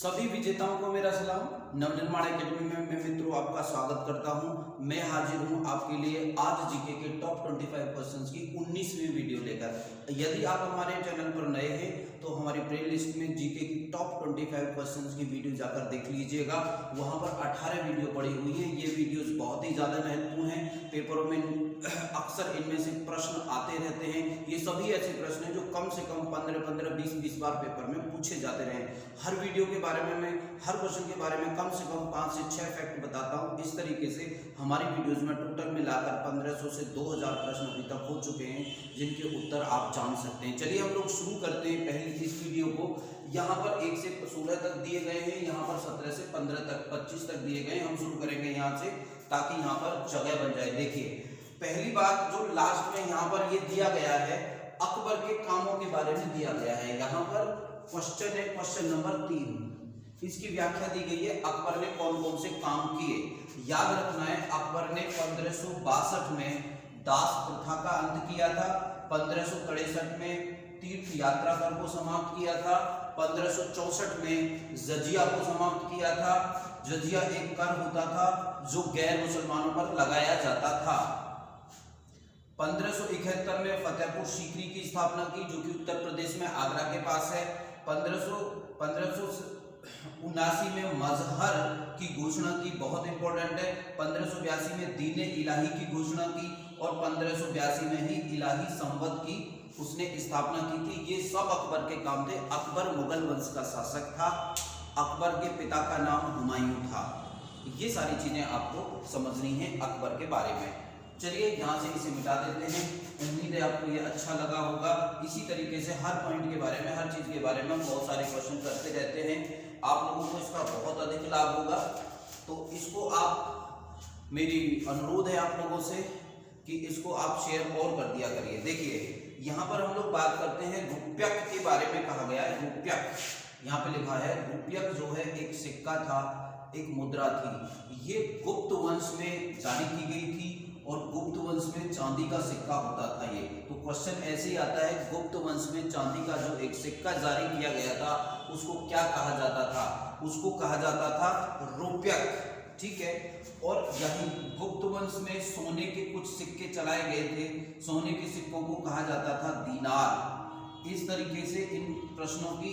सभी विजेताओं को मेरा सलाम। नवनिर्माण एकेडमी में मैं मित्रों आपका स्वागत करता हूं। मैं हाजिर हूं आपके लिए आज जीके के टॉप 25 क्वेश्चंस की 19वीं वीडियो लेकर। यदि आप हमारे चैनल पर नए हैं तो हमारी प्लेलिस्ट में जीके की टॉप 25 क्वेश्चंस की वीडियो जाकर देख लीजिएगा। वहां पर 18 वीडियो पड़ी हुई है। ये वीडियोस बहुत ही ज़्यादा महत्वपूर्ण हैं। पेपरों में अक्सर इनमें से प्रश्न आते रहते हैं। ये सभी ऐसे प्रश्न हैं जो कम से कम 15-15, 20-20 बार पेपर में पूछे जाते रहे। हर वीडियो के बारे में मैं हर क्वेश्चन के बारे में कम से कम 5 से 6 फैक्ट बताता हूँ। इस तरीके से हमारी वीडियोस में टोटल मिलाकर 1500 से 2000 प्रश्न अभी तक हो चुके हैं जिनके उत्तर आप जान सकते हैं। चलिए हम लोग शुरू करते हैं पहली इस वीडियो को। यहाँ पर 1 से 16 तक दिए गए हैं, यहाँ पर 17 से 15 तक 25 तक दिए गए। हम शुरू करेंगे यहाँ से ताकि यहाँ पर जगह बन जाए। देखिए पहली बात जो लास्ट में यहाँ पर ये दिया गया है, अकबर के कामों के बारे में दिया गया है। यहाँ पर क्वेश्चन है, क्वेश्चन नंबर 3। इसकी व्याख्या दी गई है अकबर ने कौन कौन से काम किए। याद रखना है अकबर ने 1562 में दास प्रथा का अंत किया था। 1563 में तीर्थ यात्रा कर को समाप्त किया था। 1564 में जजिया को समाप्त किया था। जजिया एक कर होता था जो गैर मुसलमानों पर लगाया जाता था। 1571 में फतेहपुर सीकरी की स्थापना की जो कि उत्तर प्रदेश में आगरा के पास है। 1579 में मजहर की घोषणा की, बहुत इंपॉर्टेंट है। 1582 में दीन इलाही की घोषणा की और 1582 में ही इलाही संवत की उसने स्थापना की थी। ये सब अकबर के काम थे। अकबर मुगल वंश का शासक था। अकबर के पिता का नाम हुमायूं था। ये सारी चीजें आपको समझनी है अकबर के बारे में। चलिए यहाँ से इसे मिटा देते हैं। उम्मीद है आपको ये अच्छा लगा होगा। इसी तरीके से हर पॉइंट के बारे में, हर चीज के बारे में हम बहुत सारे क्वेश्चन करते रहते हैं। आप लोगों को इसका बहुत अधिक लाभ होगा, तो इसको आप, मेरी अनुरोध है आप लोगों से कि इसको आप शेयर और कर दिया करिए। देखिए यहाँ पर हम लोग बात करते हैं रुपयक के बारे में। कहा गया है रुपयक, यहाँ पे लिखा है रुपयक जो है एक सिक्का था, एक मुद्रा थी। ये गुप्त वंश में जारी की गई थी और गुप्त वंश में चांदी का सिक्का होता था। ये तो क्वेश्चन ऐसे ही आता है, गुप्त वंश में चांदी का जो एक सिक्का जारी किया गया था उसको क्या कहा जाता था? उसको कहा जाता था रुपयक। ठीक है। और यही गुप्त वंश में सोने के कुछ सिक्के चलाए गए थे। सोने के सिक्कों को कहा जाता था दीनार। इस तरीके से इन प्रश्नों की,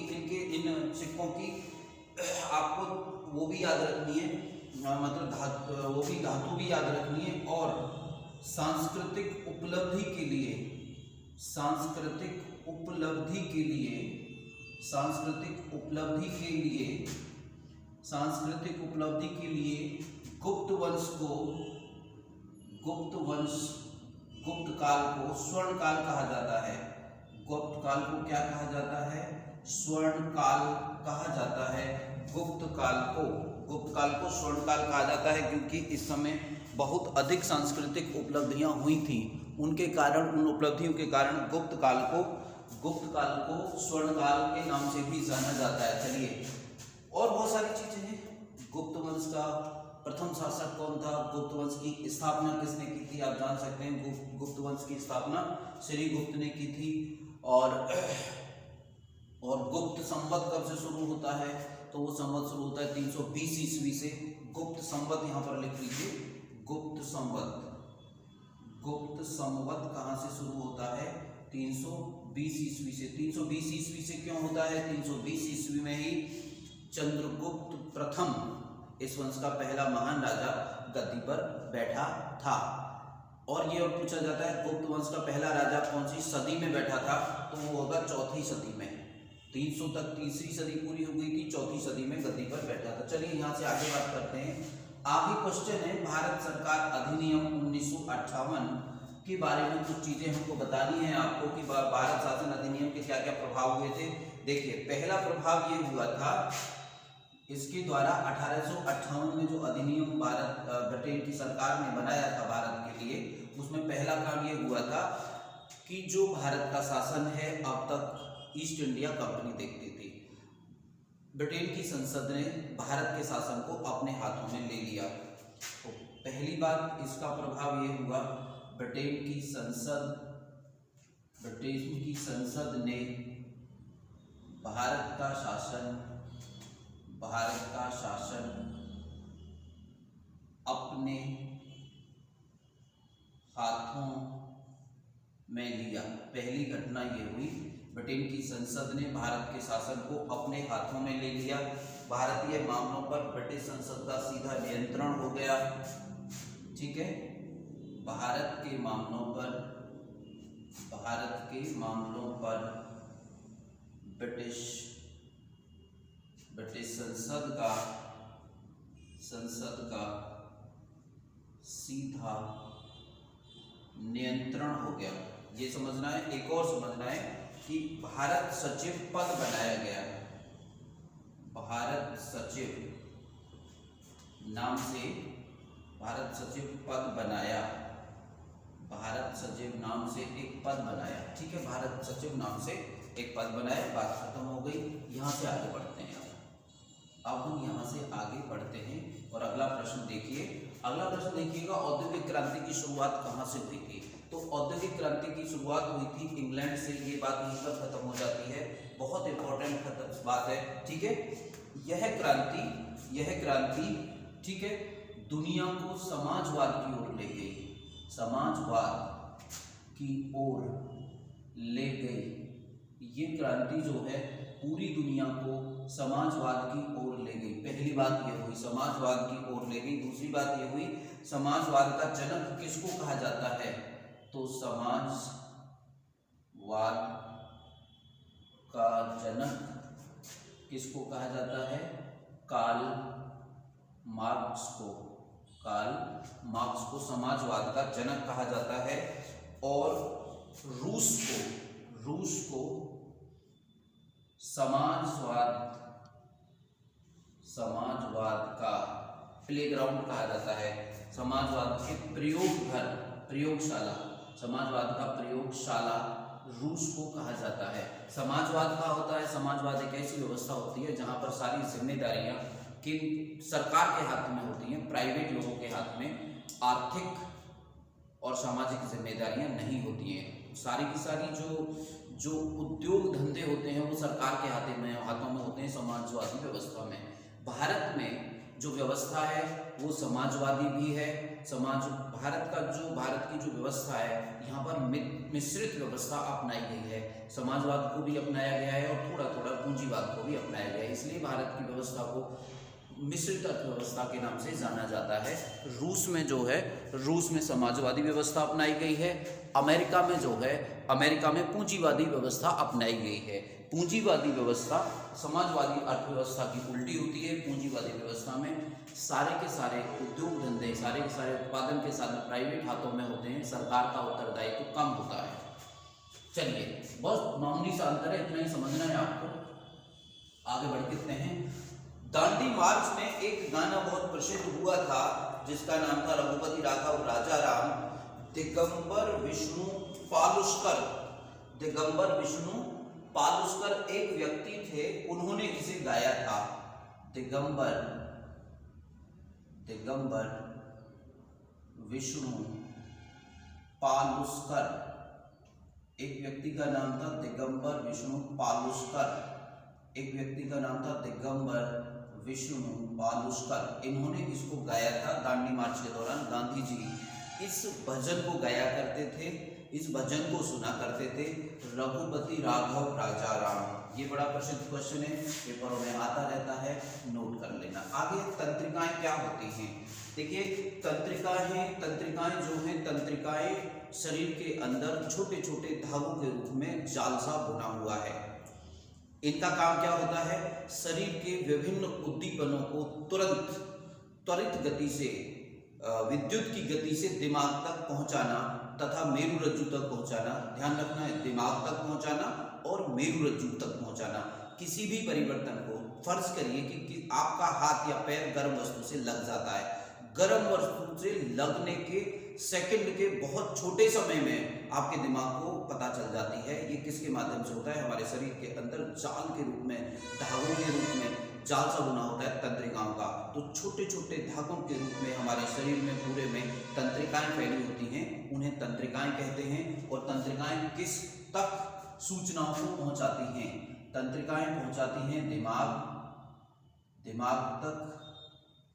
इन सिक्कों की आपको वो भी याद रखनी है, मतलब वो भी धातु भी याद रखनी है। और सांस्कृतिक उपलब्धि के लिए, सांस्कृतिक उपलब्धि के लिए, सांस्कृतिक उपलब्धि के लिए, सांस्कृतिक उपलब्धि के लिए गुप्त वंश को, गुप्त वंश, गुप्त काल को स्वर्ण काल कहा जाता है। गुप्त काल को क्या कहा जाता है? स्वर्ण काल कहा जाता है। गुप्त काल को, गुप्त काल को स्वर्ण काल कहा जाता है क्योंकि इस समय बहुत अधिक सांस्कृतिक उपलब्धियां हुई थी। उनके कारण, उन उपलब्धियों के कारण गुप्त काल को स्वर्ण काल के नाम से भी जाना जाता है। चलिए और बहुत सारी चीजें हैं। गुप्त वंश का प्रथम शासक कौन था? गुप्त वंश की स्थापना किसने की थी? आप जान सकते हैं गुप्त वंश की स्थापना श्रीगुप्त ने की थी। और गुप्त संवत कब से शुरू होता है? तो वो संवत शुरू होता है 320 ईस्वी से। गुप्त संवत यहाँ पर लिख लीजिए, गुप्त संवत। गुप्त संवत कहाँ से शुरू होता है? 320 ईस्वी से। 320 ईस्वी से क्यों होता है? 320 ईस्वी में ही चंद्रगुप्त प्रथम, इस वंश का पहला महान राजा, गद्दी पर बैठा था। और ये और पूछा जाता है गुप्त वंश का पहला राजा कौन सी सदी में बैठा था? तो वो होगा 4वीं सदी में। 300 तक तीसरी सदी पूरी हो गई थी, 4वीं सदी में गद्दी पर बैठा था। चलिए यहाँ से आगे बात करते हैं। आगे क्वेश्चन है भारत सरकार अधिनियम 1958 के बारे में कुछ चीजें हमको बतानी है आपको कि भारत शासन अधिनियम के क्या क्या प्रभाव हुए थे। देखिए पहला प्रभाव ये हुआ था, इसके द्वारा 1858 में जो अधिनियम ब्रिटेन की सरकार ने बनाया था भारत के लिए, उसमें पहला काम ये हुआ था कि जो भारत का शासन है अब तक ईस्ट इंडिया कंपनी देखती थी। ब्रिटेन की संसद ने भारत के शासन को अपने हाथों में ले लिया। तो पहली बात इसका प्रभाव ये हुआ, ब्रिटेन की संसद ने भारत का शासन भारत का शासन अपने हाथों में लिया। पहली घटना ये हुई, ब्रिटेन की संसद ने भारत के शासन को अपने हाथों में ले लिया। भारतीय मामलों पर ब्रिटिश संसद का सीधा नियंत्रण हो गया। ठीक है, भारत के मामलों पर ब्रिटिश संसद का सीधा नियंत्रण हो गया। ये समझना है। एक और समझना है कि भारत सचिव पद बनाया गया। भारत सचिव नाम से भारत सचिव पद बनाया। भारत सचिव नाम से एक पद बनाया। ठीक है, भारत सचिव नाम से एक पद बनाया। बात खत्म हो गई। यहाँ से आगे बढ़ते हैं। अब हम यहाँ से आगे बढ़ते हैं और अगला प्रश्न देखिए। अगला प्रश्न देखिएगा, औद्योगिक क्रांति की शुरुआत कहाँ से हुई थी? तो औद्योगिक क्रांति की शुरुआत हुई थी इंग्लैंड से। ये बात यहीं पर खत्म हो जाती है। बहुत इंपॉर्टेंट बात है। ठीक है, यह क्रांति ठीक है, दुनिया को समाजवाद की ओर ले गई। समाजवाद की ओर ले गई। ये क्रांति जो है पूरी दुनिया को समाजवाद की ओर ले गई। पहली बात ये हुई, समाजवाद की ओर ले गई। दूसरी बात ये हुई, समाजवाद का जनक किसको कहा जाता है? तो समाजवाद का जनक किसको कहा जाता है? कार्ल मार्क्स को समाजवाद का जनक कहा जाता है। और रूस को समाजवाद का प्लेग्राउंड कहा जाता है। समाजवाद के प्रयोगशाला, समाजवाद का प्रयोगशाला रूस को कहा जाता है। समाजवाद क्या होता है? समाजवाद एक ऐसी व्यवस्था होती है जहां पर सारी जिम्मेदारियां सरकार के हाथ में होती हैं, प्राइवेट लोगों के हाथ में आर्थिक और सामाजिक जिम्मेदारियां नहीं होती हैं। सारी की सारी जो उद्योग धंधे होते हैं वो सरकार के हाथों में होते हैं समाजवादी व्यवस्था में। भारत में जो व्यवस्था है वो समाजवादी भी है। भारत की जो व्यवस्था है, यहाँ पर मिश्रित व्यवस्था अपनाई गई है। समाजवाद को भी अपनाया गया है और थोड़ा थोड़ा पूंजीवाद को भी अपनाया गया है। इसलिए भारत की व्यवस्था को मिश्रित अर्थव्यवस्था के नाम से जाना जाता है। रूस में समाजवादी व्यवस्था अपनाई गई है। अमेरिका में पूंजीवादी व्यवस्था अपनाई गई है। पूंजीवादी व्यवस्था समाजवादी अर्थव्यवस्था की उल्टी होती है। पूंजीवादी व्यवस्था में सारे के सारे उद्योग धंधे, सारे के सारे उत्पादन के साधन प्राइवेट हाथों में होते हैं। सरकार का उत्तरदायित्व कम होता है। चलिए, बहुत मामूली सा अंतर है, इतना ही समझना है आपको। आगे बढ़ते हैं। दांडी मार्च में एक गाना बहुत प्रसिद्ध हुआ था जिसका नाम था रघुपति राघव राजाराम। दिगंबर विष्णु पालुस्कर एक व्यक्ति थे, उन्होंने इसे गाया था। दिगंबर विष्णु पालुस्कर, एक व्यक्ति का नाम था दिगंबर विष्णु पालुस्कर। इन्होंने इसको गाया था दांडी मार्च के दौरान। गांधी जी इस भजन को गाया करते थे, इस भजन को सुना करते थे, रघुपति राघव राजाराम। ये बड़ा प्रसिद्ध क्वेश्चन है, पेपरों में आता रहता है, नोट कर लेना। आगे तंत्रिकाएं क्या होती हैं? देखिए, तंत्रिकाएं शरीर के अंदर छोटे छोटे धागों के रूप में जाल सा बुना हुआ है। इनका काम क्या होता है? शरीर के विभिन्न उद्दीपनों को त्वरित गति से, विद्युत की गति से दिमाग तक पहुंचाना तथा मेरुरज्जु तक पहुंचाना। ध्यान रखना है, दिमाग तक पहुंचाना और मेरुरज्जु तक पहुंचाना। किसी भी परिवर्तन को, फर्ज करिए कि आपका हाथ या पैर गर्म वस्तु से लग जाता है। गर्म वस्तु से लगने के सेकंड के बहुत छोटे समय में आपके दिमाग को पता चल जाती है। ये किसके माध्यम से होता है? हमारे शरीर के अंदर जाल के रूप में, धागों के रूप में जाल सा बुना होता है तंत्रिकाओं का। तो छोटे छोटे धागों के रूप में हमारे शरीर में पूरे में तंत्रिकाएं फैली होती हैं, उन्हें तंत्रिकाएं कहते हैं। और तंत्रिकाएं किस तक सूचनाओं को पहुंचाती हैं? तंत्रिकाएं पहुंचाती हैं दिमाग तक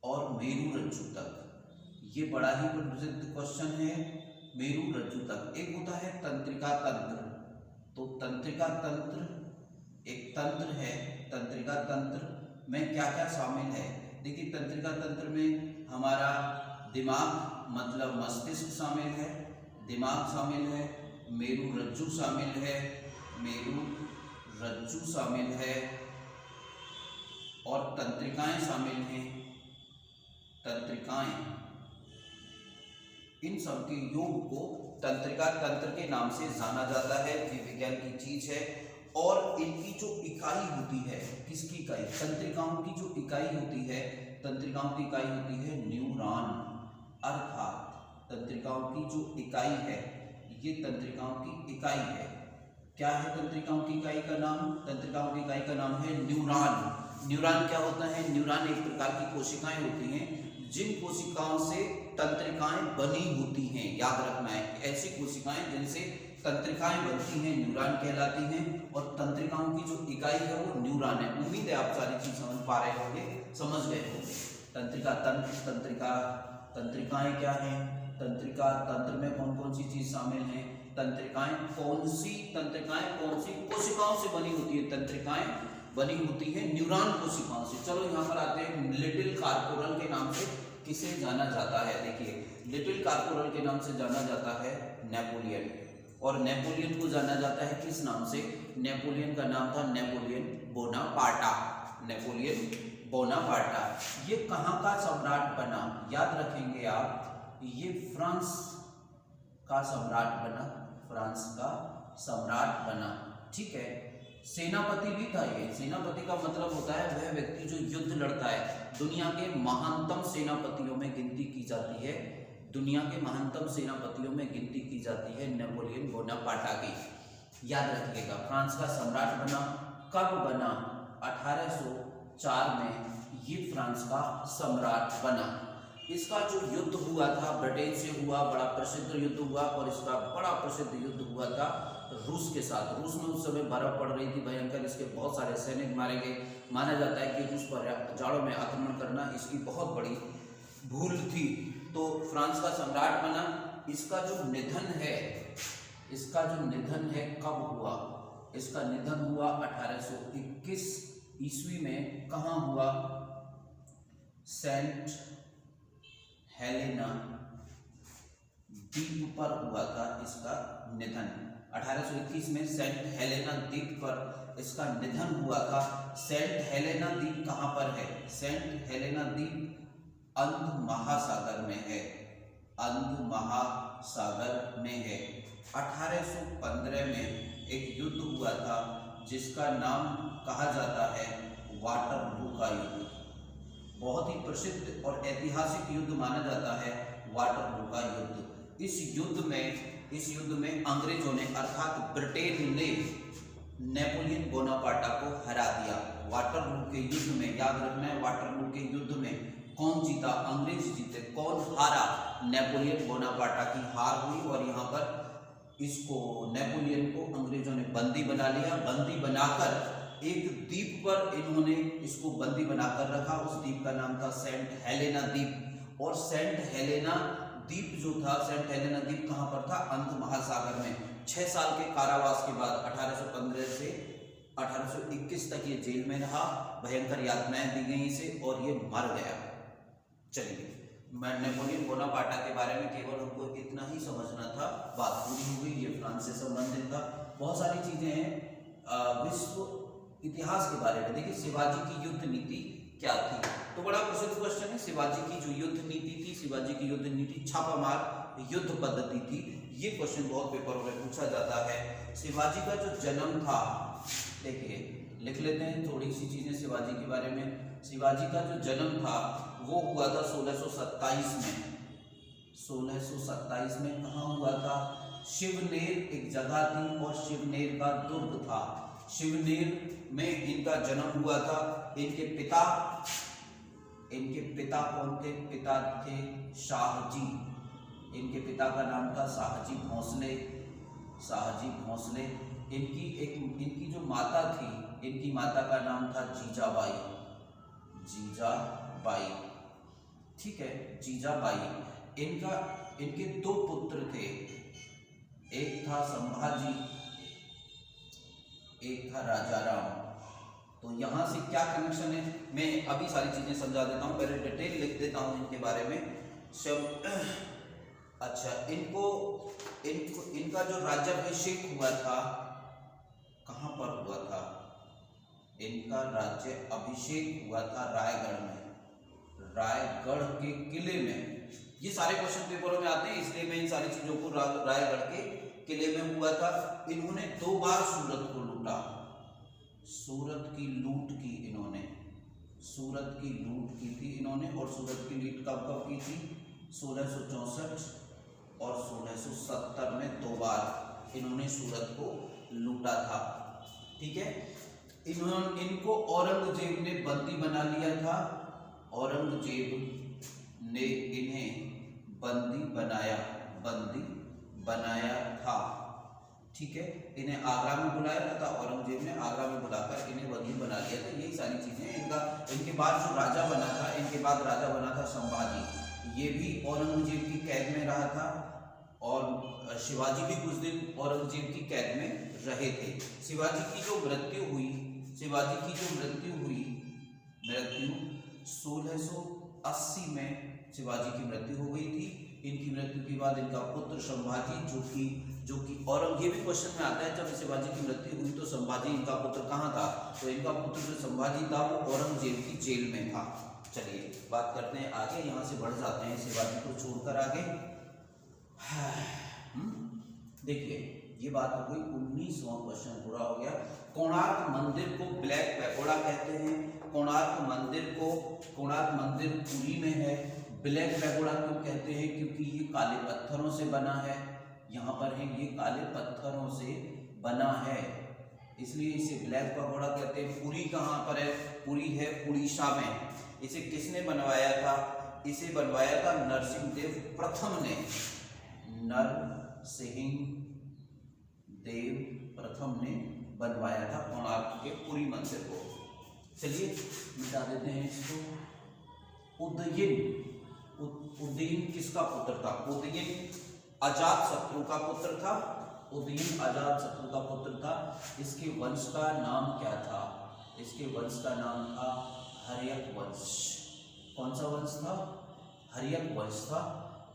और मेरू रज्जु तक। ये बड़ा ही प्रसिद्ध क्वेश्चन है, मेरू रज्जु तक। एक होता है तंत्रिका तंत्र, तो तंत्रिका तंत्र एक तंत्र है। तंत्रिका तंत्र में क्या क्या शामिल है? देखिए, तंत्रिका तंत्र में हमारा दिमाग मतलब मस्तिष्क शामिल है, दिमाग शामिल है, मेरू रज्जु शामिल है, मेरू रज्जु शामिल है और तंत्रिकाएं शामिल हैं, तंत्रिकाएं। इन सब के योग को तंत्रिका तंत्र के नाम से जाना जाता है। ये विज्ञान की चीज है और इनकी जो इकाई होती है, किसकी इकाई? तंत्रिकाओं की जो इकाई होती है, तंत्रिकाओं की इकाई होती है न्यूरॉन। अर्थात तंत्रिकाओं की जो इकाई है, ये तंत्रिकाओं की इकाई है। क्या है तंत्रिकाओं की इकाई का नाम? तंत्रिकाओं की इकाई का नाम है न्यूरॉन। न्यूरॉन क्या होता है? न्यूरॉन एक प्रकार की कोशिकाएं होती हैं, जिन कोशिकाओं से तंत्रिकाएं बनी होती हैं। याद रखना है, ऐसी कोशिकाएं जिनसे तंत्रिकाएं बनती हैं न्यूरॉन कहलाती हैं, और तंत्रिकाओं की जो इकाई है वो न्यूरॉन है। उम्मीद है आप सारी चीज समझ पा रहे होंगे, समझ गए होंगे। तंत्रिका तंत्र, तंत्रिका, तंत्रिकाएं क्या हैं? तंत्रिका तंत्र में कौन कौन सी चीज शामिल है? तंत्रिकाएं कौन सी कोशिकाओं से बनी होती है? तंत्रिकाएं बनी होती है न्यूरॉन कोशिकाओं से। चलो यहाँ पर आते हैं, लिटिल कार्पोरल के नाम से किसे जाना जाता है? देखिए, लिटिल कार्पोरल के नाम से जाना जाता है नेपोलियन, और नेपोलियन को जाना जाता है किस नाम से? नेपोलियन का नाम था नेपोलियन बोनापार्टा। नेपोलियन बोनापार्टा। ये कहाँ का सम्राट बना? याद रखेंगे आप, ये फ्रांस का सम्राट बना, फ्रांस का सम्राट बना। ठीक है, सेनापति भी था ये। सेनापति का मतलब होता है वह व्यक्ति जो युद्ध लड़ता है। दुनिया के महानतम सेनापतियों में गिनती की जाती है, दुनिया के महानतम सेनापतियों में गिनती की जाती है नेपोलियन बोनापार्टा की। याद रखिएगा, फ्रांस का सम्राट बना। कब बना? 1804 में ये फ्रांस का सम्राट बना। इसका जो युद्ध हुआ था ब्रिटेन से हुआ, बड़ा प्रसिद्ध युद्ध हुआ, और इसका बड़ा प्रसिद्ध युद्ध हुआ था रूस के साथ। रूस में उस समय बर्फ पड़ रही थी भयंकर, इसके बहुत सारे सैनिक मारे गए। माना जाता है कि रूस पर जाड़ों में आक्रमण करना इसकी बहुत बड़ी भूल थी। तो फ्रांस का सम्राट बना। इसका जो निधन है, इसका जो निधन है कब हुआ? इसका निधन हुआ 1821 ईस्वी में। कहाँ हुआ? सेंट हेलेना द्वीप पर हुआ था इसका निधन। 1821 में सेंट हेलेना द्वीप पर इसका निधन हुआ था। सेंट हेलेना द्वीप कहाँ पर है? सेंट हेलेना द्वीप अंध महासागर में है, अंध महासागर में है। 1815 में एक युद्ध हुआ था जिसका नाम कहा जाता है वाटरलू का युद्ध। बहुत ही प्रसिद्ध और ऐतिहासिक युद्ध माना जाता है वाटरलू का युद्ध। इस युद्ध में अंग्रेजों ने अर्थात ब्रिटेन ने नेपोलियन बोनापार्टा को हरा दिया। वाटरलू के युद्ध में, याद रखना है, वाटरलू के युद्ध में कौन जीता? अंग्रेज जीते। कौन हारा? नेपोलियन बोनापार्टा की हार हुई, और यहाँ पर इसको नेपोलियन को अंग्रेजों ने बंदी बना लिया। बंदी बनाकर एक द्वीप पर इन्होंने इसको बंदी बनाकर रखा। उस द्वीप का नाम था सेंट हेलेना द्वीप। और सेंट हेलेना द्वीप जो था, सेंट हेलेना द्वीप कहाँ पर था? अंध महासागर में। 6 साल के कारावास के बाद 1815 से 1821 तक ये जेल में रहा। भयंकर यातनाएं दी गई इसे और ये मर गया। चलिए, मैं नेपोलियन बोनापार्टा के बारे में केवल हमको इतना ही समझना था, बात पूरी हो गई। ये फ्रांस से संबंधित था। बहुत सारी चीजें हैं विश्व इतिहास के बारे में। देखिए, शिवाजी की युद्ध नीति क्या थी? तो बड़ा प्रसिद्ध क्वेश्चन है। शिवाजी की जो युद्ध नीति थी, शिवाजी की युद्ध नीति छापामार युद्ध पद्धति थी। ये क्वेश्चन बहुत पेपरों में पूछा जाता है। शिवाजी का जो जन्म था, देखिए लिख लेते हैं थोड़ी सी चीजें शिवाजी के बारे में। शिवाजी का जो जन्म था वो हुआ था 1627 में। 1627 में कहाँ हुआ था? शिवनेर एक जगह थी और शिवनेर का दुर्ग था। शिवनेर में इनका जन्म हुआ था। इनके पिता कौन थे? पिता थे शाहजी। इनके पिता का नाम था शाहजी भोंसले। शाहजी भोंसले। इनकी जो माता थी, इनकी माता का नाम था जीजाबाई। जीजाबाई, ठीक है, जीजाबाई। इनके दो पुत्र थे, एक था संभाजी, एक था राजाराम। तो यहां से क्या कनेक्शन है, मैं अभी सारी चीजें समझा देता हूं, पहले डिटेल लिख देता हूं इनके बारे में सब। अच्छा, इनका जो राज्याभिषेक हुआ था कहां पर हुआ था? इनका राज्य अभिषेक हुआ था रायगढ़ में, रायगढ़ के किले में। ये सारे क्वेश्चन पेपरों में आते हैं, इसलिए मैं इन सारी चीजों को रायगढ़ के किले में हुआ था। इन्होंने 2 बार सूरत को लूटा, सूरत की लूट की इन्होंने, सूरत की लूट की थी इन्होंने। और सूरत की लूट कब की थी? 1664 और 1670 में 2 बार इन्होंने सूरत को लूटा था, ठीक है। इनको औरंगजेब ने बंदी बना लिया था, औरंगजेब ने इन्हें बंदी बनाया था, ठीक है। इन्हें आगरा में बुलाया था, औरंगजेब ने आगरा में बुलाकर इन्हें बंदी बना लिया था। यही सारी चीजें। इनके बाद जो राजा बना था, इनके बाद राजा बना था संभाजी, ये भी औरंगजेब की कैद में रहा था, और शिवाजी भी कुछ दिन औरंगजेब की कैद में रहे थे। शिवाजी की जो मृत्यु हुई 1680 में शिवाजी की मृत्यु हो गई थी। इनकी मृत्यु के बाद इनका पुत्र संभाजी, जो कि औरंगजेब भी क्वेश्चन में आता है, जब शिवाजी की मृत्यु हुई तो संभाजी इनका पुत्र कहाँ था? तो इनका पुत्र जो संभाजी था वो औरंगजेब की जेल में था। चलिए बात करते हैं आगे, यहाँ से बढ़ जाते हैं शिवाजी को छोड़कर आगे। देखिए ये बात हो गई, 19वां क्वेश्चन पूरा हो गया। कोणार्क मंदिर को ब्लैक पैगोडा कहते हैं। कोणार्क मंदिर पुरी में है। ब्लैक पैगोडा क्यों कहते हैं? क्योंकि ये काले पत्थरों से बना है, यहाँ पर है ये काले पत्थरों से बना है, इसलिए इसे ब्लैक पैगोडा कहते हैं। पुरी कहाँ पर है? पुरी है उड़ीसा में। इसे किसने बनवाया था? इसे बनवाया था नरसिंहदेव प्रथम ने, नरसिंहदेव प्रथम ने बनवाया था कोणार्क के पुरी मंदिर को। चलिए मिटा देते हैं इसको। उदयन किसका पुत्र था? उदयन अजातशत्रु का पुत्र था। उदयन अजातशत्रु का पुत्र था। इसके वंश का नाम क्या था? इसके वंश का नाम था हर्यक वंश। कौन सा वंश था? हर्यक वंश था।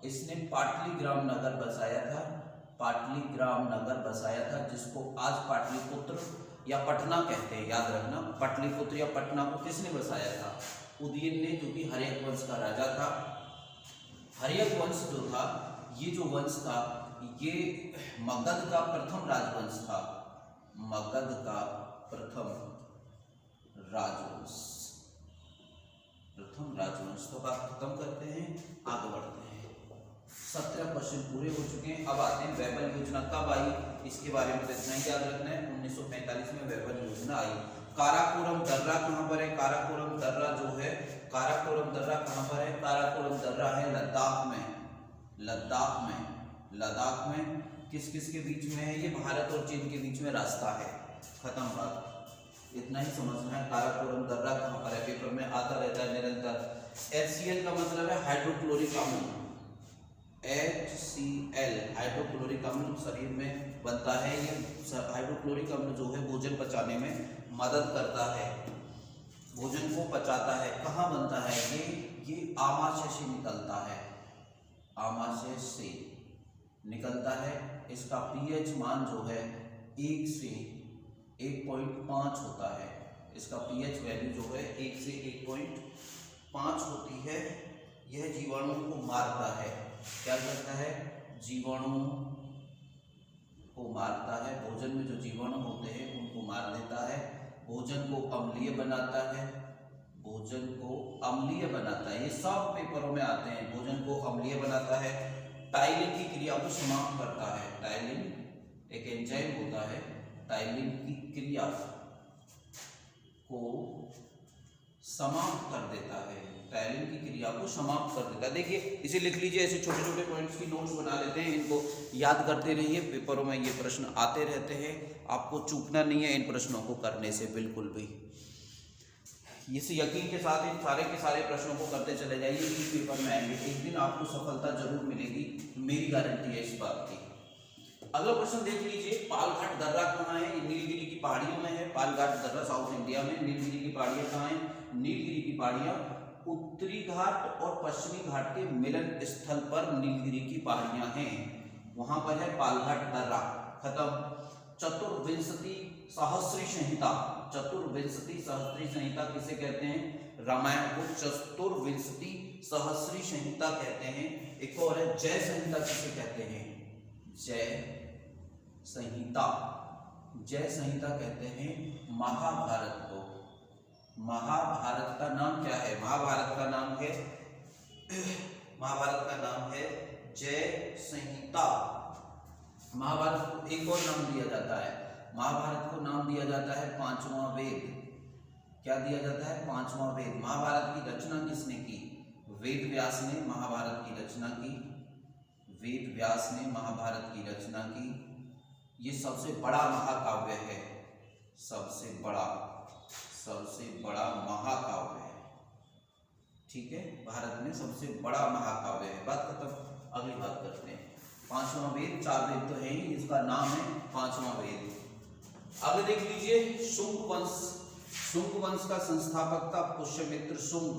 इसने पाटलीग्राम नगर बसाया था, पाटलीग्राम नगर बसाया था, जिसको आज पाटलिपुत्र या पटना कहते हैं, याद रखना। पाटलिपुत्र या पटना को किसने बसाया था? उदयन ने, जो कि हर्यक वंश का राजा था। हर्यक वंश जो था, ये जो वंश था, ये मगध का प्रथम राजवंश था। मगध का प्रथम राजवंश। तो बात खत्म करते हैं, आगे बढ़ते हैं। 17 क्वेश्चन पूरे हो चुके हैं। अब आते हैं वैभव योजना कब आई, इसके बारे में इतना ही याद रखना है। 1945 में वैभव योजना आई। काराकोरम दर्रा कहाँ पर है? काराकोरम दर्रा जो है, काराकोरम दर्रा कहाँ पर है? काराकोरम दर्रा है लद्दाख में। लद्दाख में किस किस के बीच में है? ये भारत और चीन के बीच में रास्ता है। खत्म बात, इतना ही समझना है। काराकोरम दर्रा कहाँ पर है? पेपर में आता रहता है निरंतर। HCl का मतलब है हाइड्रोक्लोरिक अम्ल। HCl हाइड्रोक्लोरिक अम्ल शरीर में बनता है। ये हाइड्रोक्लोरिक अम्ल जो है भोजन पचाने में मदद करता है, भोजन को पचाता है। कहाँ बनता है? ये आमाशय से निकलता है, आमाशय से निकलता है। इसका pH मान जो है 1 से 1.5 होता है। इसका pH वैल्यू जो है 1 से 1.5 होती है। यह जीवाणु को मारता है। क्या करता है? जीवाणु को मारता है। भोजन में जो जीवाणु होते हैं उनको मार देता है। भोजन को अम्लीय बनाता है, भोजन को अम्लीय बनाता है। ये सब पेपरों में आते हैं। भोजन को अम्लीय बनाता है, टाइलिन की क्रिया को समाप्त करता है। टाइलिन एक एंजाइम होता है, टाइलिन की क्रिया को समाप्त कर देता है, टाइलिन की क्रिया को समाप्त कर देता है। देखिए इसे लिख लीजिए, ऐसे छोटे छोटे पॉइंट्स की नोट्स बना लेते हैं, इनको याद करते रहिए। पेपरों में ये प्रश्न आते रहते हैं, आपको चूकना नहीं है इन प्रश्नों को करने से बिल्कुल भी। इस यकीन के साथ इन सारे के सारे प्रश्नों को करते चले जाइए, इस पेपर में आएंगे, एक दिन आपको सफलता जरूर मिलेगी, मेरी गारंटी है इस बात की। अगला प्रश्न देख लीजिए, पालघाट दर्रा कहाँ है? नीलगिरी की पहाड़ियों में है। पालघाट दर्रा साउथ इंडिया में। नीलगिरी की पहाड़ियां कहाँ है? नीलगिरी की पहाड़ियां उत्तरी घाट और पश्चिमी घाट के मिलन स्थल पर नीलगिरी की पहाड़ियां हैं, वहां पर है पालघाट दर्रा। खत्म। चतुर्विंशति सहस्री संहिता, चतुर्विंशति सहस्री संहिता किसे कहते हैं? रामायण को चतुर्विंशति सहस्री संहिता कहते हैं। एक और है जय संहिता, किसे कहते हैं? जय संहिता, जय संहिता कहते हैं महाभारत को। महाभारत का नाम क्या है? महाभारत का नाम है महाभारत का नाम है जय संहिता। महाभारत को एक और नाम दिया जाता है, महाभारत को नाम दिया जाता है पांचवा वेद। क्या दिया जाता है? पांचवा वेद। महाभारत की रचना किसने की? वेद व्यास ने महाभारत की रचना की। वेद व्यास ने महाभारत की रचना की। ये सबसे बड़ा महाकाव्य है, सबसे बड़ा महाकाव्य है, ठीक है, भारत में सबसे बड़ा महाकाव्य है। बात खत्म। अगली बात करते हैं, पांचवा वेद, चार वेद तो है ही, इसका नाम है पांचवा वेद। आगे देख लीजिए, शुंग वंश। शुंग वंश का संस्थापक था पुष्यमित्र शुंग,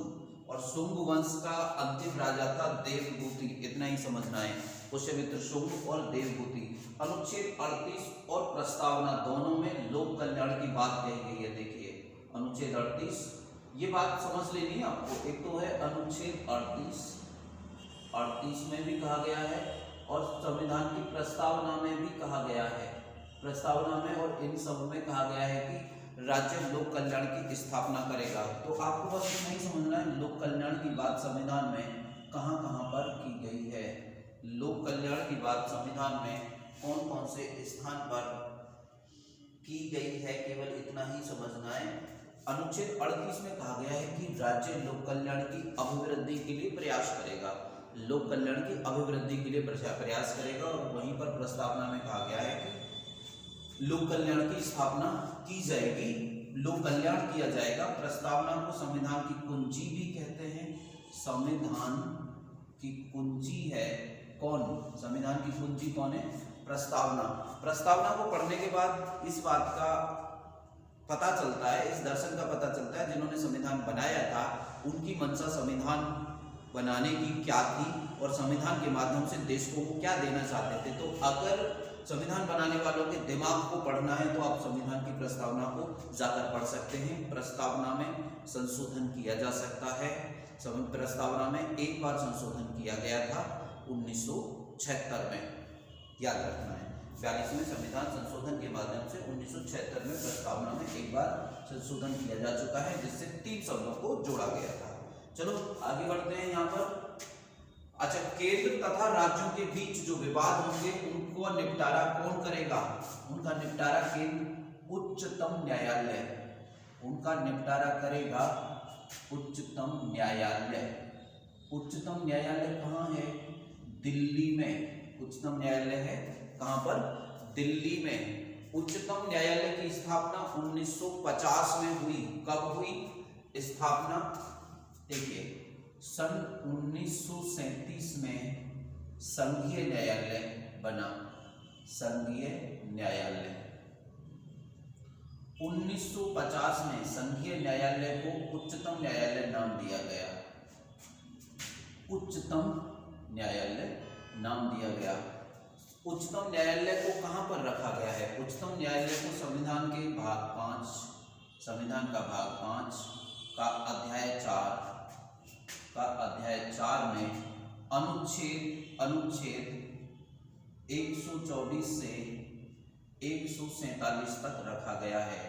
और शुंग वंश का अंतिम राजा था देवभूति। इतना ही समझना है, पुष्यमित्र शुंग और देवभूति। अनुच्छेद 38 और प्रस्तावना दोनों में लोक कल्याण की बात कही गई है। देखिए अनुच्छेद 38, ये बात समझ लेनी है आपको। एक तो है अनुच्छेद 38 में भी कहा गया है, और संविधान की प्रस्तावना में भी कहा गया है। प्रस्तावना में और इन सब में कहा गया है कि राज्य लोक कल्याण की स्थापना करेगा। तो आपको बस इतना ही समझना है, लोक कल्याण की बात संविधान में कहाँ कहाँ पर की गई है। लोक कल्याण की बात संविधान में कौन कौन से स्थान पर की गई है, केवल इतना ही समझना है। अनुच्छेद 38 में कहा गया है कि राज्य लोक कल्याण की अभिवृद्धि के लिए प्रयास करेगा, लोक कल्याण की अभिवृद्धि के लिए प्रयास करेगा। और वहीं पर प्रस्तावना में कहा गया है कि लोक कल्याण की स्थापना की जाएगी, लोक कल्याण किया जाएगा। प्रस्तावना को संविधान की कुंजी भी कहते हैं। संविधान की कुंजी है कौन? संविधान की कुंजी कौन है? प्रस्तावना। प्रस्तावना को पढ़ने के बाद इस बात का पता चलता है, इस दर्शन का पता चलता है, जिन्होंने संविधान बनाया था उनकी मंशा संविधान बनाने की क्या थी, और संविधान के माध्यम से देश को क्या देना चाहते थे। तो अगर संविधान बनाने वालों के दिमाग को पढ़ना है तो आप संविधान की प्रस्तावना को जाकर पढ़ सकते हैं। प्रस्तावना में संशोधन किया जा सकता है। प्रस्तावना में एक बार संशोधन किया गया था 1976 में, याद रखना है। 42वें संविधान संशोधन के माध्यम से 1976 में प्रस्तावना में एक बार संशोधन किया जा चुका है, जिससे 3 शब्दों को जोड़ा गया था। चलो आगे बढ़ते हैं यहाँ पर। अच्छा, केंद्र तथा राज्यों के बीच जो विवाद होंगे उनको निपटारा कौन करेगा? उनका निपटारा केंद्र उच्चतम न्यायालय, उनका निपटारा करेगा उच्चतम न्यायालय। उच्चतम न्यायालय कहाँ है? दिल्ली में उच्चतम न्यायालय है। कहाँ पर? दिल्ली में। उच्चतम न्यायालय की स्थापना 1950 में हुई। कब हुई स्थापना? देखिए सन 1937 में संघीय न्यायालय बना, संघीय न्यायालय। 1950 में संघीय न्यायालय को उच्चतम न्यायालय नाम दिया गया, उच्चतम न्यायालय नाम दिया गया। उच्चतम न्यायालय को कहां पर रखा गया है? उच्चतम न्यायालय को संविधान के भाग 5, संविधान का भाग 5 का अध्याय 4 में अनुच्छेद 124 से 147 तक रखा गया है।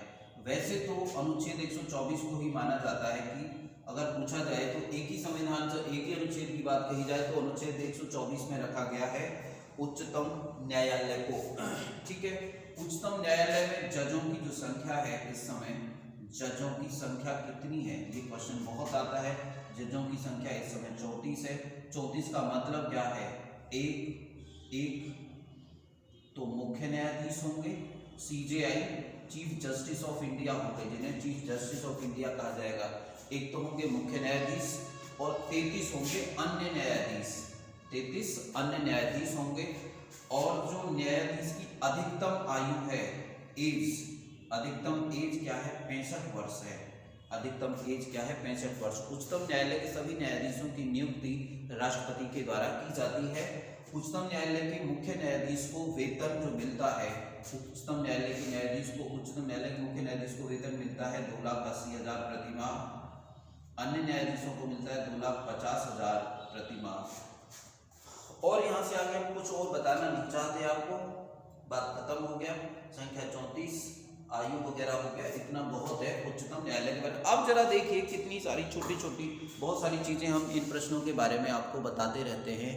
वैसे तो अनुच्छेद 124 को ही माना जाता है कि अगर पूछा जाए तो एक ही संविधान से एक ही अनुच्छेद की बात कही जाए तो अनुच्छेद 124 में रखा गया है उच्चतम न्यायालय को। ठीक है, उच्चतम न्यायालय में जजों की जो संख्या है इस समय, जजों की संख्या कितनी है, ये क्वेश्चन बहुत आता है। जजों की संख्या इस समय 34 है। 34 का मतलब क्या है? एक तो मुख्य न्यायाधीश होंगे, CJI chief justice of India होंगे, जिन्हें चीफ जस्टिस ऑफ इंडिया कहा जाएगा। एक तो होंगे मुख्य न्यायाधीश और 33 होंगे अन्य न्यायाधीश। 33 अन्य न्यायाधीश होंगे। और जो न्यायाधीश की अधिकतम आयु है, एज, अधिकतम एज क्या है, 65 वर्ष है। अधिकतम एज क्या है, 65 वर्ष। उच्चतम न्यायालय के सभी न्यायाधीशों की नियुक्ति राष्ट्रपति के द्वारा की जाती है। उच्चतम न्यायालय के मुख्य न्यायाधीश को वेतन जो मिलता है, उच्चतम न्यायालय के न्यायाधीश को, उच्चतम न्यायालय के मुख्य न्यायाधीश को वेतन मिलता है 2,80,000 प्रति माह। अन्य न्यायाधीशों को मिलता है 2,50,000 प्रति माह। और यहाँ से आगे हम कुछ और बताना नहीं चाहते आपको, बात खत्म हो गया। संख्या 34, आयु वगैरह हो गया, इतना बहुत है उच्चतम न्यायालय के बारे में। अब जरा देखिए कितनी सारी छोटी छोटी बहुत सारी चीजें हम इन प्रश्नों के बारे में आपको बताते रहते हैं,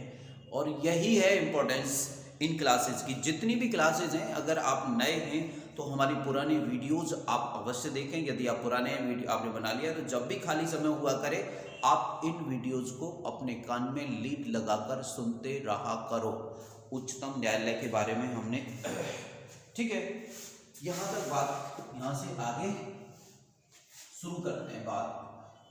और यही है इम्पोर्टेंस इन क्लासेज की। जितनी भी क्लासेज हैं, अगर आप नए हैं तो हमारी पुरानी वीडियोज आप अवश्य देखें। यदि आप पुराने वीडियो आपने बना लिया तो जब भी खाली समय हुआ करे आप इन वीडियोज को अपने कान में लीड लगाकर सुनते रहा करो। उच्चतम न्यायालय के बारे में हमने, ठीक है, यहाँ तक बात। यहाँ से आगे शुरू करते हैं बात,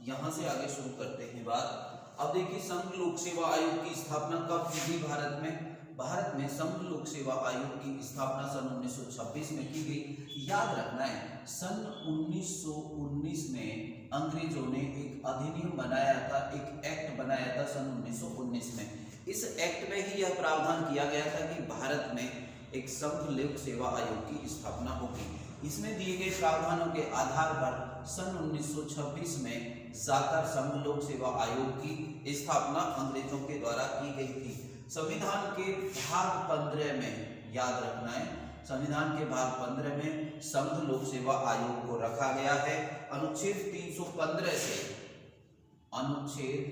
यहाँ से आगे शुरू करते हैं बात। अब देखिए, संघ लोक सेवा आयोग की स्थापना कब की गई भारत में? भारत में संघ लोक सेवा आयोग की स्थापना सन 1926 में की गई। याद रखना है, सन 1919 में अंग्रेजों ने एक अधिनियम बनाया था, एक एक्ट बनाया था सन 1919 में। इस एक्ट में ही यह प्रावधान किया गया था कि भारत में एक संघ लोक सेवा आयोग की स्थापना होगी। इसमें दिए गए प्रावधानों के आधार पर सन 1926 में जाकर संघ लोक सेवा आयोग की स्थापना अंग्रेजों के द्वारा की गई थी। संविधान के भाग 15 में, याद रखना है, संविधान के भाग 15 में संघ लोक सेवा आयोग को रखा गया है। अनुच्छेद 315 से, अनुच्छेद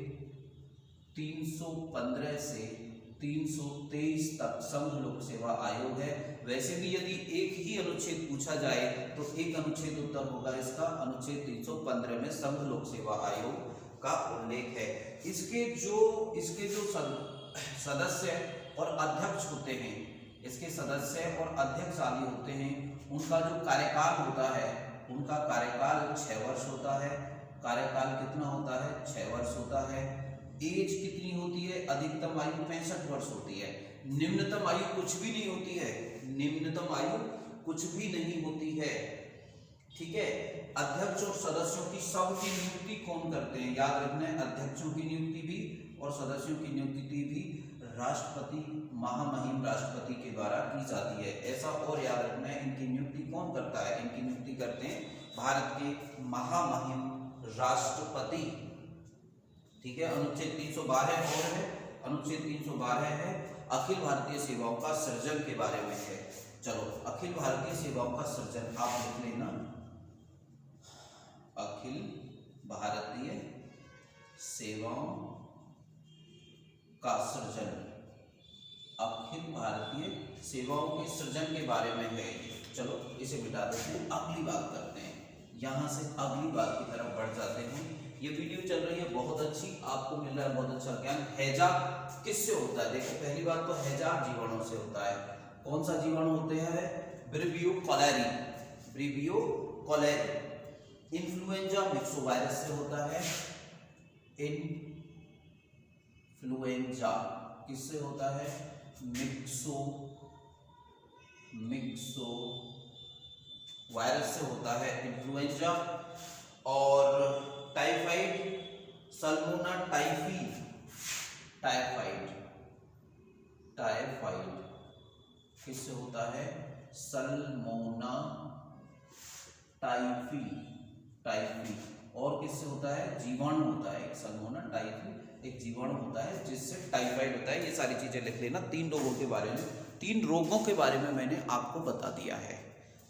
315 से 323 तक संघ लोक सेवा आयोग है। वैसे भी यदि एक ही अनुच्छेद पूछा जाए तो एक अनुच्छेद उत्तर होगा इसका, अनुच्छेद 315 में संघ लोक सेवा आयोग का उल्लेख है। इसके जो सदस्य और अध्यक्ष होते हैं, इसके सदस्य और अध्यक्ष आदि होते हैं, उनका जो कार्यकाल होता है, उनका कार्यकाल 6 वर्ष होता है। कार्यकाल कितना होता है? 6 वर्ष होता है। एज कितनी होती है? अधिकतम आयु 65 वर्ष होती है। निम्नतम आयु कुछ भी नहीं होती है, निम्नतम आयु कुछ भी नहीं होती है, ठीक है। अध्यक्ष और सदस्यों की सबकी नियुक्ति कौन करते हैं? याद रखना है, अध्यक्षों की नियुक्ति भी और सदस्यों की नियुक्ति भी राष्ट्रपति, महामहिम राष्ट्रपति के द्वारा की जाती है। ऐसा और याद रखना है, इनकी नियुक्ति कौन करता है? इनकी नियुक्ति करते हैं भारत के महामहिम राष्ट्रपति, ठीक है। अनुच्छेद 312 और है, अनुच्छेद 312 है अखिल भारतीय सेवाओं का सृजन के बारे में है। चलो, अखिल भारतीय सेवाओं का सृजन आप लिख लेना, अखिल भारतीय सेवाओं का सृजन, अखिल भारतीय सेवाओं के सृजन के बारे में है। चलो इसे मिटा देते हैं, अगली बात करते हैं। यहां से अगली बात की तरफ बढ़ जाते हैं। ये वीडियो चल रही है बहुत अच्छी, आपको मिल रहा है बहुत अच्छा ज्ञान। हैजा किससे होता है? देखो, पहली बात तो हैजा जीवाणु से होता है। कौन सा जीवाणु होते हैं? ब्रिवियो कोलेरी, ब्रिवियो कोलेरी। इन्फ्लुएंजा मिक्सोवायरस से होता है। इन्फ्लुएंजा किससे होता है? मिक्सो वायरस से होता है इन्फ्लुएंजा। और टाइफाइड, सल्मोना टाइफी, टाइफाइड किससे होता है? सल्मोना टाइफी। और किससे होता है? जीवाणु होता है, सल्मोना टाइफी एक जीवाणु होता है जिससे टाइफाइड होता है। ये सारी चीजें लिख लेना। 3 रोगों के बारे में, 3 रोगों के बारे में मैंने आपको बता दिया है,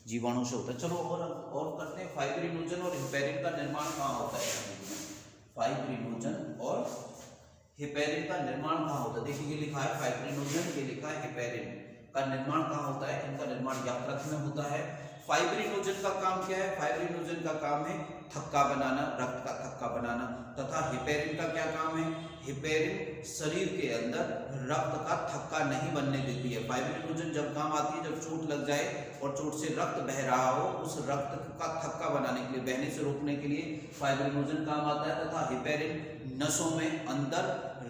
जीवाणु से होता है। चलो और करते हैं। फाइब्रिनोजन और हिपेरिन का निर्माण कहाँ होता है? फाइब्रिनोजन और हिपेरिन का निर्माण कहाँ होता है? देखिए, ये लिखा है फाइब्रिनोजन, ये लिखा है हिपेरिन का निर्माण कहाँ होता है? इनका निर्माण यकृत में होता है। फाइब्रिनोजन का काम क्या है? फाइब्रिनोजन का काम है थक्का बनाना, रक्त का थक्का बनाना। तथा हिपेरिन का क्या काम है? हिपेरिन शरीर के अंदर रक्त का थक्का नहीं बनने देती है। फाइब्रिनोजन जब काम आती है, जब चोट लग जाए और चोट से रक्त बह रहा हो, उस रक्त का थक्का बनाने के लिए, बहने से रोकने के लिए फाइब्रिनोजन काम आता है। तथा हिपेरिन नसों में अंदर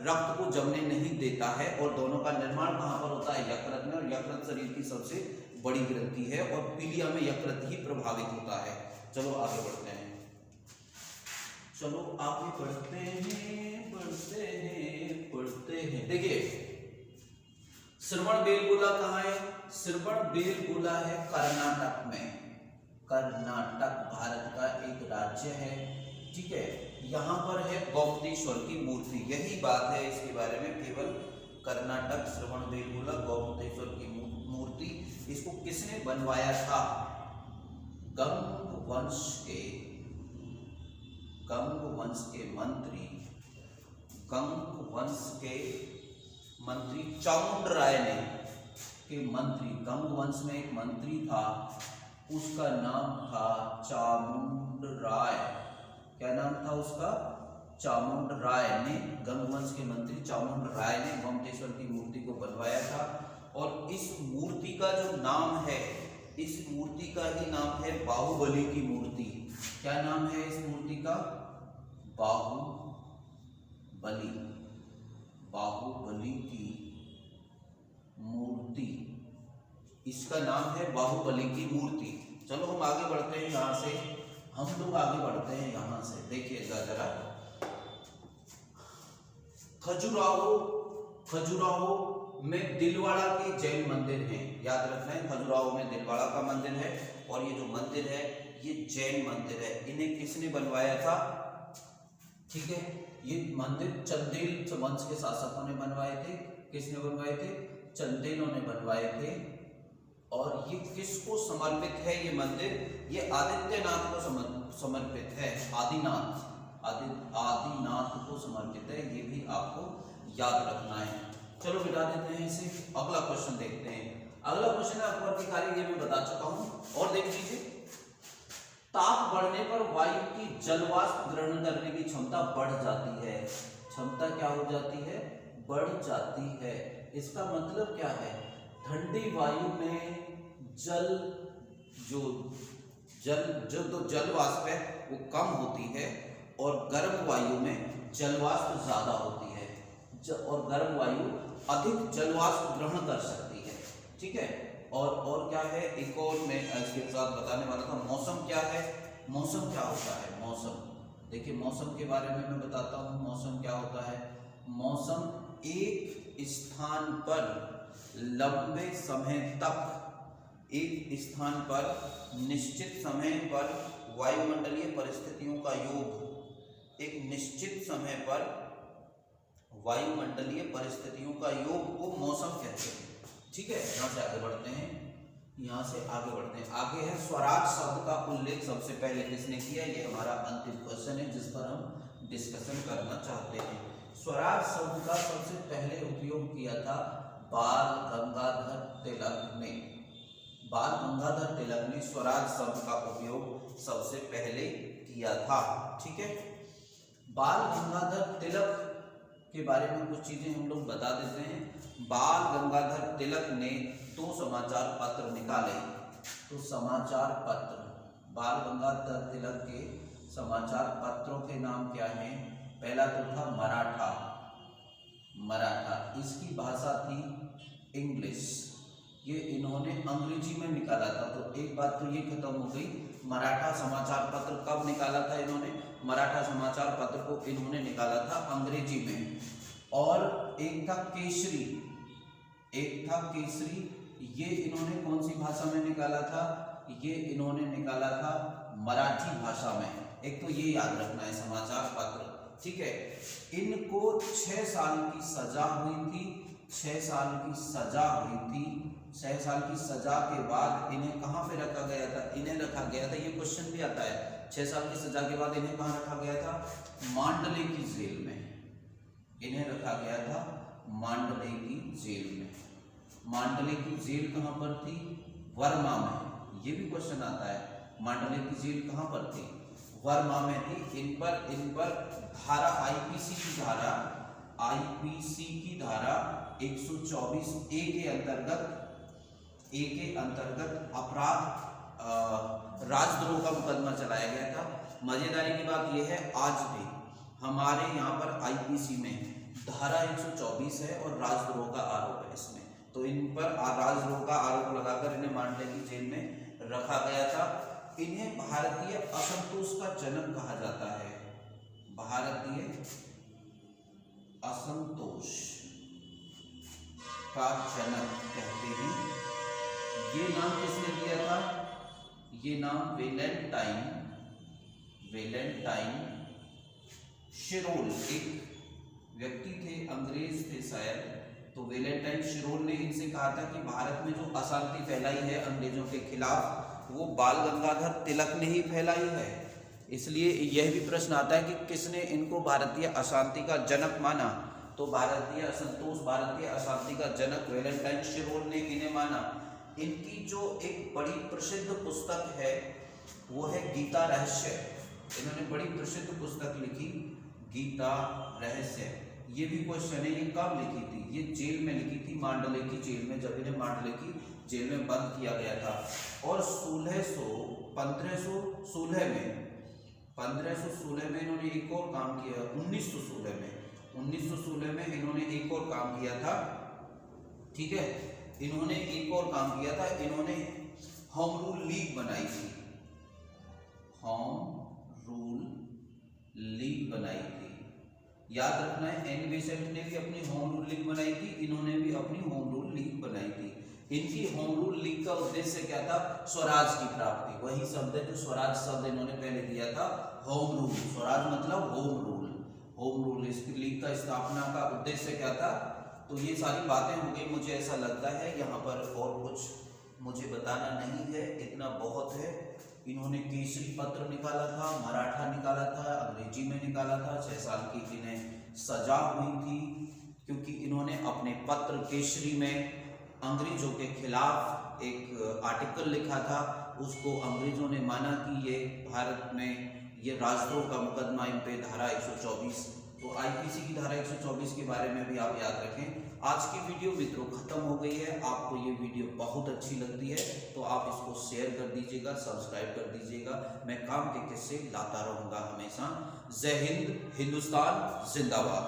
रक्त को जमने नहीं देता है। और दोनों का निर्माण कहाँ पर होता है? यकृत में। और यकृत शरीर की सबसे बड़ी ग्रंथि है और पीलिया में यकृत ही प्रभावित होता है। चलो आगे बढ़ते हैं, चलो आगे बढ़ते हैं, बढ़ते हैं, बढ़ते हैं। देखिए श्रवण बेलगोला कहाँ है? श्रवण बेलगोला है कर्नाटक में। कर्नाटक भारत का एक राज्य है, ठीक है। यहाँ पर है गोमतेश्वर की मूर्ति। यही बात है इसके बारे में, केवल कर्नाटक श्रवण बेलगोला गोमतेश्वर की मूर्ति। इसको किसने बनवाया था? गंग वंश के मंत्री चामुंड राय ने गंग वंश में एक मंत्री था, उसका नाम था चामुंड राय। क्या नाम था उसका? चामुंड राय ने, गंग वंश के मंत्री चामुंड राय ने गोमतेश्वर की मूर्ति को बनवाया था। और इस मूर्ति का जो नाम है, इस मूर्ति का ही नाम है बाहुबली की मूर्ति। क्या नाम है इस मूर्ति का? बाहुबली की मूर्ति, इसका नाम है बाहुबली की मूर्ति। चलो हम आगे बढ़ते हैं, यहाँ से हम लोग आगे बढ़ते हैं यहाँ से। देखिएगा जरा, खजुराहो में दिलवाड़ा के जैन मंदिर हैं। याद रखना है, खजुराहो में दिलवाड़ा का मंदिर है और ये जो मंदिर है ये जैन मंदिर है। इन्हें किसने बनवाया था? ठीक है, ये मंदिर चंदेल वंश के शासकों ने बनवाए थे। किसने बनवाए थे? चंदेलों ने बनवाए थे। और ये किसको समर्पित है ये मंदिर? ये आदित्यनाथ को समर्पित है। आदिनाथ को समर्पित है, ये भी आपको याद रखना है। चलो मिटा देते हैं इसे, अगला क्वेश्चन देखते हैं। अगला क्वेश्चन है अकबर की कार्य, ये मैं बता चुका हूं। और देख लीजिए, ताप बढ़ने पर वायु की जलवाष्प ग्रहण करने की क्षमता बढ़ जाती है। क्षमता क्या हो जाती है? बढ़ जाती है। इसका मतलब क्या है? ठंडी वायु में जलवाष्प है वो कम होती है और गर्म वायु में जलवाष्प ज्यादा होती है। और गर्म वायु अधिक जलवाष्प ग्रहण कर सकती है, ठीक है। और क्या है, एक और मैं इसके साथ बताने वाला था, मौसम क्या है? मौसम क्या होता है? मौसम देखिए, मौसम के बारे में मैं बताता हूँ। मौसम क्या होता है? मौसम एक स्थान पर लंबे समय तक, एक स्थान पर निश्चित समय पर वायुमंडलीय परिस्थितियों का योग, एक निश्चित समय पर वायुमंडलीय परिस्थितियों का योग को मौसम कहते हैं, ठीक है। यहाँ से आगे बढ़ते हैं, आगे है स्वराज शब्द का उल्लेख सबसे पहले किसने किया? ये हमारा अंतिम क्वेश्चन है जिस पर हम डिस्कशन करना चाहते हैं। स्वराज शब्द का सबसे पहले उपयोग किया था बाल गंगाधर तिलक ने। बाल गंगाधर तिलक ने स्वराज शब्द का उपयोग सबसे पहले किया था, ठीक है। बाल गंगाधर तिलक के बारे में कुछ चीजें हम लोग बता देते हैं। बाल गंगाधर तिलक ने 2 समाचार पत्र निकाले। तो समाचार पत्र, बाल गंगाधर तिलक के समाचार पत्रों के नाम क्या हैं? पहला तो था मराठा, इसकी भाषा थी इंग्लिश, ये इन्होंने अंग्रेजी में निकाला था। तो एक बात तो ये खत्म हो गई, मराठा समाचार पत्र कब निकाला था इन्होंने? मराठा समाचार पत्र को इन्होंने निकाला था अंग्रेजी में। और एक था केसरी, ये इन्होंने कौन सी भाषा में निकाला था? ये इन्होंने निकाला था मराठी भाषा में। एक तो ये याद रखना है समाचार पत्र, ठीक है। इनको 6 साल की सजा हुई थी। 6 साल की सजा हुई थी। 6 साल की सजा के बाद इन्हें कहाँ पे रखा गया था? इन्हें रखा गया था, ये क्वेश्चन भी आता है, 6 साल की सजा के बाद इन्हें कहाँ रखा गया था? मांडले की जेल में। इन्हें रखा गया था मांडले की जेल में। मांडले की जेल कहाँ पर थी? वर्मा में। ये भी क्वेश्चन आता है। मांडले की जेल कहाँ पर थी? वर्मा में थी। इन पर धारा आईपीसी की धारा 124 ए के अंतर्गत अपराध राजद्रोह का मुकदमा चलाया गया था। मजेदारी की बात यह है, आज भी हमारे यहाँ पर आईपीसी में धारा 124 है और राजद्रोह का आरोप है इसमें। तो इन पर राजद्रोह का आरोप लगाकर इन्हें मांडले की जेल में रखा गया था। इन्हें भारतीय असंतोष का जनक कहा जाता है। भारतीय असंतोष का जनक कहते हैं। ये नाम किसने दिया था? ये नाम वेलेंटाइन शिरोल, एक व्यक्ति थे, अंग्रेज थे शायद। तो वेलेंटाइन शिरोल ने इनसे कहा था कि भारत में जो अशांति फैलाई है अंग्रेजों के खिलाफ, वो बाल गंगाधर तिलक ने ही फैलाई है। इसलिए यह भी प्रश्न आता है कि किसने इनको भारतीय अशांति का जनक माना? तो भारतीय असंतोष, भारतीय अशांति का जनक वेलेंटाइन शिरोल ने इन्हें माना। इनकी जो एक बड़ी प्रसिद्ध पुस्तक है वो है गीता रहस्य। इन्होंने बड़ी प्रसिद्ध पुस्तक लिखी, गीता रहस्य। ये भी क्वेश्चन है, ये कब लिखी थी? ये जेल में लिखी थी, मांडले की जेल में, जब इन्हें मांडले की जेल में बंद किया गया था। और 1516 में इन्होंने एक और काम किया। 1916 में इन्होंने एक और काम किया था, ठीक है। इन्होंने एक और काम किया था, इन्होंने होम रूल लीग बनाई थी। होम रूल लीग बनाई थी, याद रखना है। एन बेसेंट ने भी अपनी होम रूल लीग बनाई थी, इन्होंने भी अपनी होम रूल लीग बनाई थी। इनकी होम रूल लीग का उद्देश्य क्या था? स्वराज की प्राप्ति। वही शब्द है जो स्वराज शब्द इन्होंने पहले दिया था, होम रूल। स्वराज मतलब होम रूल। इसकी लीग का स्थापना का उद्देश्य क्या था? तो ये सारी बातें हो गई। मुझे ऐसा लगता है यहाँ पर और कुछ मुझे बताना नहीं है, इतना बहुत है। इन्होंने केसरी पत्र निकाला था, मराठा निकाला था, अंग्रेजी में निकाला था। 6 साल की इन्हें सजा हुई थी क्योंकि इन्होंने अपने पत्र केसरी में अंग्रेजों के खिलाफ एक आर्टिकल लिखा था। उसको अंग्रेजों ने माना कि ये भारत में ये राजद्रोह का मुकदमा, इन पे धारा 124, तो आईपीसी की धारा 124 के बारे में भी आप याद रखें। आज की वीडियो मित्रों खत्म हो गई है। आपको ये वीडियो बहुत अच्छी लगती है तो आप इसको शेयर कर दीजिएगा, सब्सक्राइब कर दीजिएगा। मैं काम के किस्से लाता रहूँगा हमेशा। जय हिंद, हिंदुस्तान जिंदाबाद।